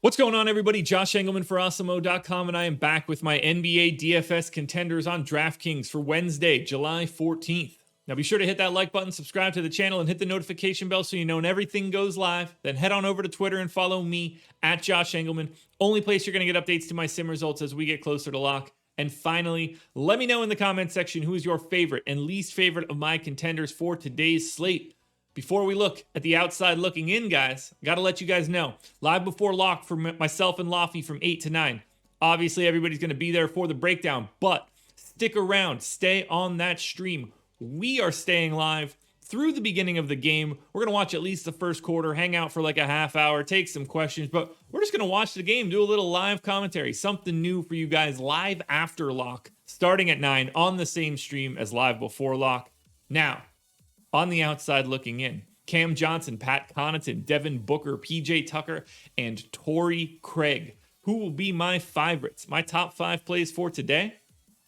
What's going on, everybody? Josh Engleman for Awesemo.com, and I am back with my NBA DFS contenders on DraftKings for Wednesday, July 14th. Now be sure to hit that like button, subscribe to the channel, and hit the notification bell so you know when everything goes live. Then head on over to Twitter and follow me at Josh Engleman. Only place you're going to get updates to my sim results as we get closer to lock. And finally, let me know in the comment section who is your favorite and least favorite of my contenders for today's slate. Before we look at the outside looking in, guys, got to let you guys know, live before lock for myself and Lofty from 8 to 9. Obviously, everybody's going to be there for the breakdown, but stick around, stay on that stream. We are staying live through the beginning of the game. We're going to watch at least the first quarter, hang out for like a half hour, take some questions, but we're just going to watch the game, do a little live commentary, something new for you guys live after lock, starting at 9 on the same stream as live before lock. Now, on the outside looking in, Cam Johnson, Pat Connaughton, Devin Booker, PJ Tucker, and Torrey Craig. Who will be my favorites? My top 5 plays for today?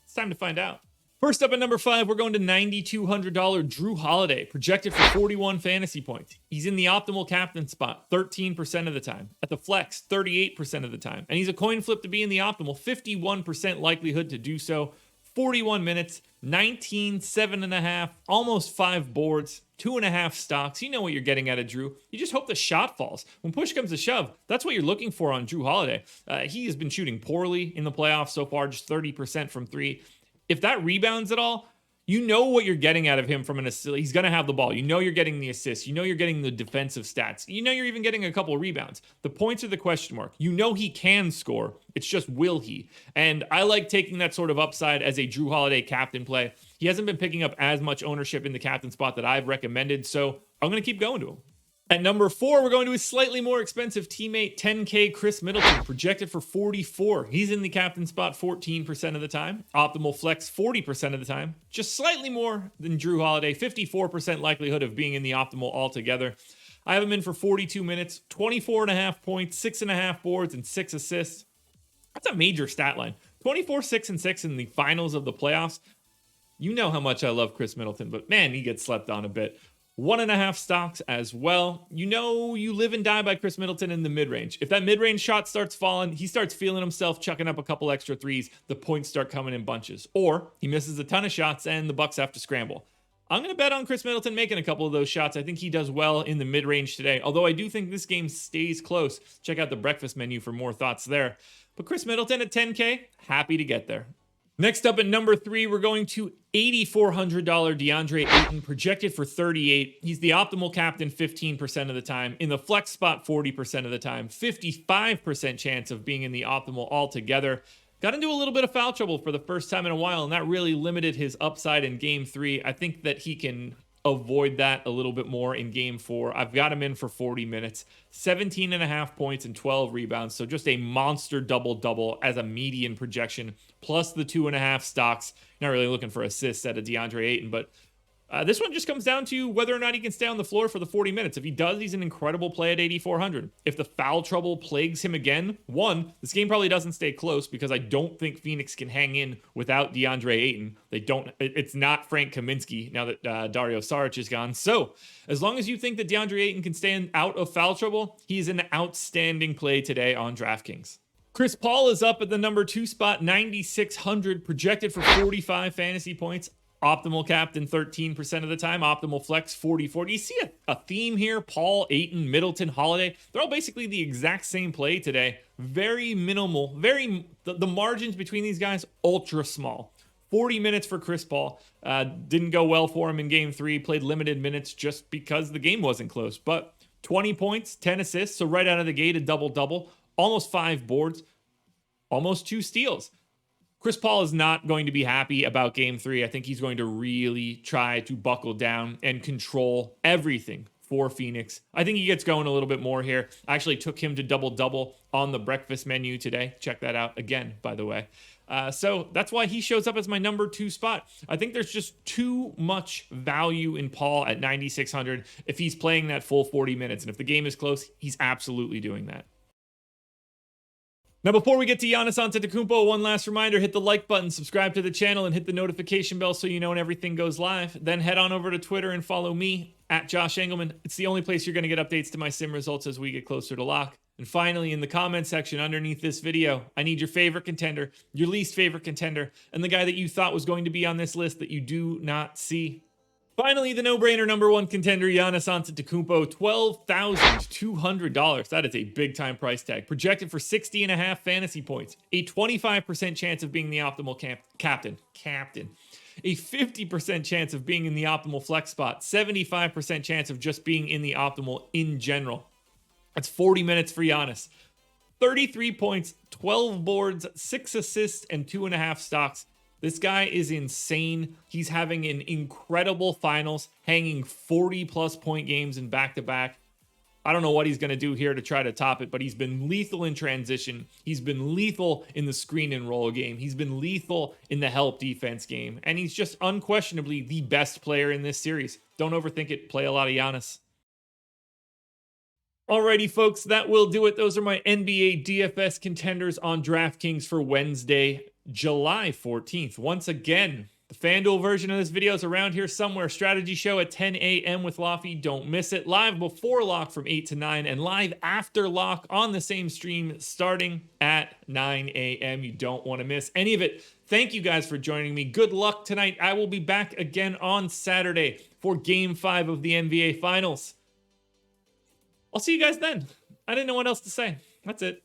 It's time to find out. First up at number 5, we're going to $9,200 Jrue Holiday, projected for 41 fantasy points. He's in the optimal captain spot 13% of the time. At the flex, 38% of the time. And he's a coin flip to be in the optimal, 51% likelihood to do so. 41 minutes, 19, 7.5, almost 5 boards, 2.5 stocks. You know what you're getting out of Jrue. You just hope the shot falls. When push comes to shove, that's what you're looking for on Jrue Holiday. He has been shooting poorly in the playoffs so far, just 30% from 3. If that rebounds at all, you know what you're getting out of him from an assist. He's going to have the ball. You know you're getting the assists. You know you're getting the defensive stats. You know you're even getting a couple of rebounds. The points are the question mark. You know he can score. It's just will he? And I like taking that sort of upside as a Jrue Holiday captain play. He hasn't been picking up as much ownership in the captain spot that I've recommended, so I'm going to keep going to him. At number 4, we're going to his slightly more expensive teammate, 10K KHRIS Middleton, projected for 44. He's in the captain spot 14% of the time. Optimal flex 40% of the time. Just slightly more than Jrue Holiday, 54% likelihood of being in the optimal altogether. I have him in for 42 minutes, 24.5 points, 6.5 boards, and 6 assists. That's a major stat line. 24, 6, and 6 in the finals of the playoffs. You know how much I love KHRIS Middleton, but man, he gets slept on a bit. 1.5 stocks as well. You know you live and die by KHRIS Middleton in the mid-range. If that mid-range shot starts falling, he starts feeling himself chucking up a couple extra threes, the points start coming in bunches. Or he misses a ton of shots and the Bucks have to scramble. I'm going to bet on KHRIS Middleton making a couple of those shots. I think he does well in the mid-range today, although I do think this game stays close. Check out the breakfast menu for more thoughts there. But KHRIS Middleton at 10K, happy to get there. Next up at number 3, we're going to $8,400 DeAndre Ayton, projected for 38. He's the optimal captain 15% of the time. In the flex spot 40% of the time. 55% chance of being in the optimal altogether. Got into a little bit of foul trouble for the first time in a while, and that really limited his upside in Game 3. I think that he can avoid that a little bit more in Game 4. I've got him in for 40 minutes, 17.5 points and 12 rebounds. So just a monster double-double as a median projection, plus the 2.5 stocks. Not really looking for assists at a DeAndre Ayton, but this one just comes down to whether or not he can stay on the floor for the 40 minutes. If he does, he's an incredible play at 8,400. If the foul trouble plagues him again, this game probably doesn't stay close because I don't think Phoenix can hang in without DeAndre Ayton. It's not Frank Kaminsky now that Dario Saric is gone. So as long as you think that DeAndre Ayton can stay out of foul trouble, he's an outstanding play today on DraftKings. Chris Paul is up at the number 2 spot, 9,600, projected for 45 fantasy points. Optimal captain 13% of the time. Optimal flex 44. Do you see a theme here? Paul, Ayton, Middleton, Holiday. They're all basically the exact same play today. Very minimal. The margins between these guys, ultra small. 40 minutes for Chris Paul. Didn't go well for him in Game 3. Played limited minutes just because the game wasn't close. But 20 points, 10 assists. So right out of the gate, a double-double. Almost 5 boards. Almost 2 steals. Chris Paul is not going to be happy about Game 3. I think he's going to really try to buckle down and control everything for Phoenix. I think he gets going a little bit more here. I actually took him to double-double on the breakfast menu today. Check that out again, by the way. So that's why he shows up as my number 2 spot. I think there's just too much value in Paul at 9,600 if he's playing that full 40 minutes. And if the game is close, he's absolutely doing that. Now, before we get to GIANNIS ANTETOKOUNMPO, one last reminder, hit the like button, subscribe to the channel, and hit the notification bell so you know when everything goes live. Then head on over to Twitter and follow me, at Josh Engleman. It's the only place you're going to get updates to my sim results as we get closer to lock. And finally, in the comment section underneath this video, I need your favorite contender, your least favorite contender, and the guy that you thought was going to be on this list that you do not see. Finally, the no-brainer number one contender, Giannis Antetokounmpo, $12,200. That is a big-time price tag. Projected for 60.5 fantasy points. A 25% chance of being the optimal captain. A 50% chance of being in the optimal flex spot. 75% chance of just being in the optimal in general. That's 40 minutes for Giannis. 33 points, 12 boards, 6 assists, and 2.5 stocks. This guy is insane. He's having an incredible finals, hanging 40-plus point games in back-to-back. I don't know what he's going to do here to try to top it, but he's been lethal in transition. He's been lethal in the screen and roll game. He's been lethal in the help defense game. And he's just unquestionably the best player in this series. Don't overthink it. Play a lot of Giannis. Alrighty, folks, that will do it. Those are my NBA DFS contenders on DraftKings for Wednesday, July 14th. Once again, the FanDuel version of this video is around here somewhere. Strategy show at 10 a.m. with Lofty. Don't miss it. Live before lock from 8 to 9 and live after lock on the same stream starting at 9 a.m. You don't want to miss any of it. Thank you guys for joining me. Good luck tonight. I will be back again on Saturday for Game 5 of the NBA Finals. I'll see you guys then. I didn't know what else to say. That's it.